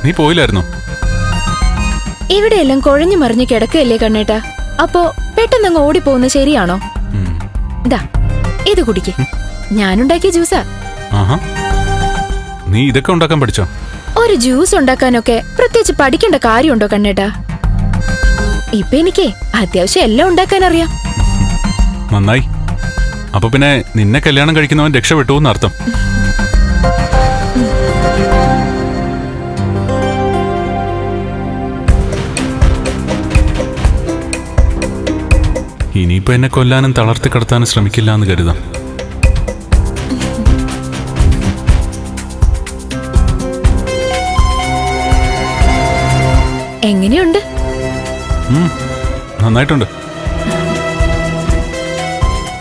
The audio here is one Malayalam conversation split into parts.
നീ പോയില്ലായിരുന്നോ? ഇവിടെയെല്ലാം കുഴഞ്ഞു മറിഞ്ഞു കിടക്കല്ലേ കണ്ണേട്ടാ. അപ്പോ പെട്ടെന്നങ്ങ് ഓടിപ്പോകുന്നത് ശരിയാണോ? ദാ ഇത് കുടിക്ക്. ഞാനുണ്ടാക്കിയ ജ്യൂസാ. ആഹാ, നീ ഇതൊക്കെ ഉണ്ടാക്കാൻ പഠിച്ചോ? ഒരു ജ്യൂസ് ഉണ്ടാക്കാനൊക്കെ പ്രത്യേകിച്ച് പഠിക്കേണ്ട കാര്യമുണ്ടോ കണ്ണേട്ടാ? ഇപ്പൊ എനിക്ക് അത്യാവശ്യം എല്ലാം ഉണ്ടാക്കാൻ അറിയാം. നന്നായി. അപ്പൊ പിന്നെ നിന്നെ കല്യാണം കഴിക്കുന്നവൻ രക്ഷപ്പെട്ടു എന്നർത്ഥം. ഇനിയിപ്പോ എന്നെ കൊല്ലാനും തളർത്തി കിടത്താനും ശ്രമിക്കില്ല എന്ന് കരുതാം. എങ്ങനെയുണ്ട്? നന്നായിട്ടുണ്ട്.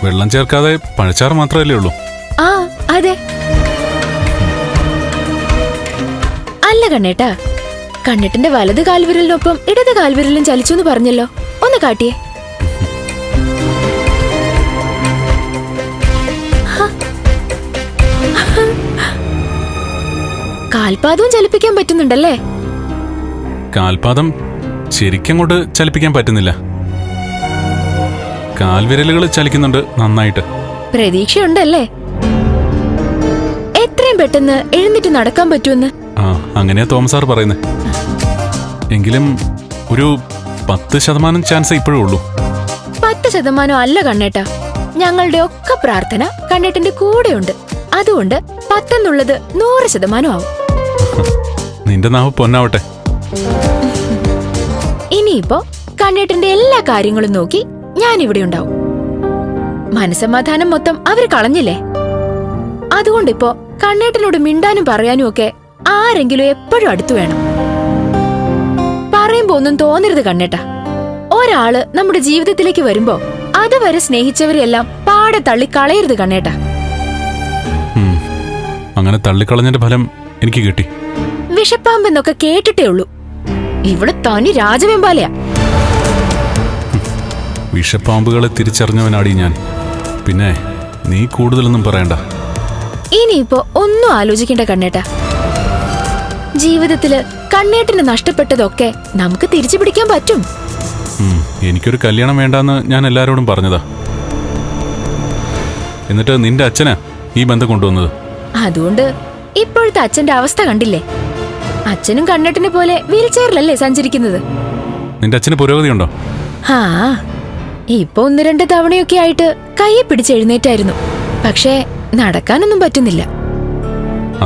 വെള്ളം ചേർക്കാതെ പഴച്ചാറ് മാത്രമല്ലേ ഉള്ളൂ? ആ അതെ. അല്ല കണ്ണേട്ടാ, കണ്ണേട്ടന്റെ വലത് കാൽവിരലിനൊപ്പം ഇടത് കാൽവിരലും ചലിച്ചു എന്ന് പറഞ്ഞല്ലോ, ഒന്ന് കാട്ടിയേ. കാൽപാദവും ചലിപ്പിക്കാൻ പറ്റുന്നുണ്ടല്ലേ? കാൽപാദം ശരിക്കങ്ങോട്ട് ചലിപ്പിക്കാൻ പറ്റുന്നില്ല. കാൽവിരലുകൾ ചലിക്കുന്നുണ്ട് നന്നായിട്ട്. പ്രതീക്ഷയുണ്ടല്ലേ എത്രയും പെട്ടെന്ന് എഴുന്നേറ്റ് നടക്കാൻ പറ്റുമെന്ന്? ആ, അങ്ങനെയാ തോമസ് സാർ പറയുന്നത്. എങ്കിലും ഒരു 10% ചാൻസ് ഇപ്പോഴും ഉള്ളൂ. 10% അല്ല കണ്ണേട്ടാ, ഞങ്ങളുടെ ഒക്കെ പ്രാർത്ഥന കണ്ണേട്ടന്റെ കൂടെയുണ്ട്. അതുകൊണ്ട് 10 എന്നുള്ളത് 100% ആവും. നിന്റെ നാവ് പൊന്നാവട്ടെ. ഇനിയിപ്പോ കണ്ണേട്ടന്റെ എല്ലാ കാര്യങ്ങളും നോക്കി ഞാൻ ഇവിടെ ഉണ്ടാവും. മനസമാധാനം മൊത്തം അവര് കളഞ്ഞില്ലേ? അതുകൊണ്ടിപ്പോ കണ്ണേട്ടനോട് മിണ്ടാനും പറയാനും ഒക്കെ ആരെങ്കിലും എപ്പോഴും അടുത്തു വേണം. പറയുമ്പോ ഒന്നും തോന്നരുത് കണ്ണേട്ട. ഒരാള് നമ്മുടെ ജീവിതത്തിലേക്ക് വരുമ്പോ അതുവരെ സ്നേഹിച്ചവരെല്ലാം പാടെ തള്ളി കളയരുത് കണ്ണേട്ട. അങ്ങനെ തള്ളിക്കളഞ്ഞതിന്റെ ഫലം എനിക്ക് കിട്ടി. വിഷപ്പാമ്പെന്നൊക്കെ കേട്ടിട്ടേ ഉള്ളൂ. ഇവിടെ തനി രാജവെമ്പാലയാ. വിഷപ്പാമ്പുകളെ തിരിച്ചറിഞ്ഞവനാടി ഞാൻ. പിന്നെ നീ കൂടുതലൊന്നും പറയണ്ട. ഇനിയിപ്പോ ഒന്നും ആലോചിക്കേണ്ട കണ്ണേട്ട. ജീവിതത്തില് കണ്ണേട്ടന് നഷ്ടപ്പെട്ടതൊക്കെ നമുക്ക് തിരിച്ചു പിടിക്കാൻ പറ്റും. എനിക്കൊരു കല്യാണം വേണ്ടാന്ന് ഞാൻ എല്ലാരോടും പറഞ്ഞതാ. എന്നിട്ട് നിന്റെ അച്ഛനാ ഈ ബന്ധം കൊണ്ടുവന്നത്. അതുകൊണ്ട് ഇപ്പോഴത്തെ അച്ഛന്റെ അവസ്ഥ കണ്ടില്ലേ? അച്ഛനും കണ്ണേട്ടനെ പോലെ വീൽ ചെയറിലല്ലേ സഞ്ചരിക്കുന്നത്. നിന്റെ അച്ഛന് പുരോഗതി ഉണ്ടോ? ആ, ഇപ്പൊ 1-2 തവണയൊക്കെ ആയിട്ട് കയ്യെ പിടിച്ചെഴുന്നേറ്റായിരുന്നു. പക്ഷേ നടക്കാനൊന്നും പറ്റുന്നില്ല.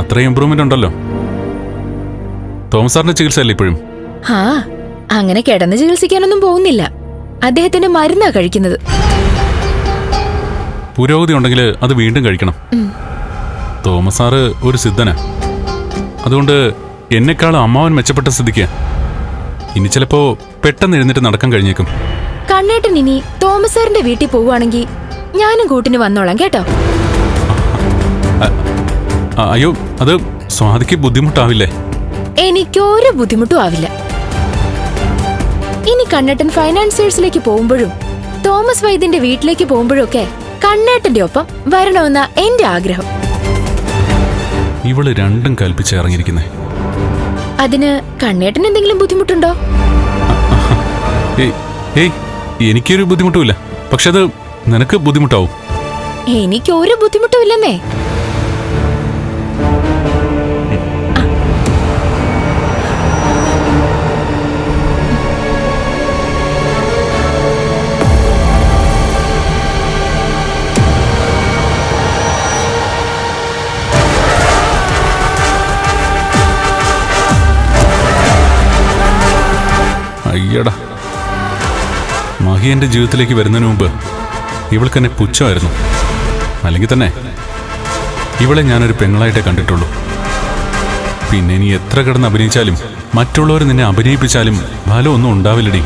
അത്രയും ഇമ്പ്രൂവ്മെന്റ് ഉണ്ടല്ലോ. തോമസ് സാറിന്റെ ചികിത്സയല്ലേ ഇപ്പോഴും? ആ, അങ്ങനെ കിടന്ന് ചികിത്സിക്കാനൊന്നും പോകുന്നില്ല. അദ്ദേഹത്തിന്റെ മരുന്നാ കഴിക്കുന്നത്. പുരോഗതി ഉണ്ടെങ്കിൽ അത് വീണ്ടും കഴിക്കണം. തോമസ് സാറ് ഒരു സിദ്ധനാ. അതുകൊണ്ട് എന്നെക്കാളും അമ്മാവൻ മെച്ചപ്പെട്ട സ്ഥിതിക്ക് ഇനി ചിലപ്പോ പെട്ടെന്ന് എഴുന്നേറ്റ് നടക്കാൻ കഴിഞ്ഞേക്കും. കണ്ണേട്ടൻ ഇനി തോമസ് സാറിന്റെ വീട്ടിൽ പോവുകയാണെങ്കിൽ ഞാനും കൂട്ടിന് വന്നോളാം കേട്ടോ. അയ്യോ, അത് സ്വാതിക്ക് ബുദ്ധിമുട്ടാവില്ലേ? എനിക്കൊരു ബുദ്ധിമുട്ടും ആവില്ല. ഇനി കണ്ണേട്ടൻ ഫൈനാൻസിയേഴ്സിലേക്ക് പോകുമ്പോഴും തോമസ് വൈദ്യന്റെ വീട്ടിലേക്ക് പോകുമ്പോഴൊക്കെ കണ്ണേട്ടന്റെ ഒപ്പം വരണമെന്ന എന്റെ ആഗ്രഹം. ഇവള് രണ്ടും കൽപ്പിച്ച് ഇറങ്ങിയിരിക്കുന്നേ. അതിന് കണ്ണേട്ടൻ എന്തെങ്കിലും ബുദ്ധിമുട്ടുണ്ടോ? ഏയ്, എനിക്കൊരു ബുദ്ധിമുട്ടുമില്ല. പക്ഷെ അത് നിനക്ക് ബുദ്ധിമുട്ടാവും. എനിക്കൊരു ബുദ്ധിമുട്ടുമില്ലെന്നേ. അയ്യടാ, മഹി എന്റെ ജീവിതത്തിലേക്ക് വരുന്നതിന് മുമ്പ് ഇവൾക്ക് എന്നെ പുച്ഛമായിരുന്നു. അല്ലെങ്കിൽ തന്നെ ഇവളെ ഞാനൊരു പെങ്ങളായിട്ടേ കണ്ടിട്ടുള്ളൂ. പിന്നെ നീ എത്ര കിടന്ന് അഭിനയിച്ചാലും മറ്റുള്ളവർ നിന്നെ അഭിനയിപ്പിച്ചാലും ഫലമൊന്നും ഉണ്ടാവില്ലടി.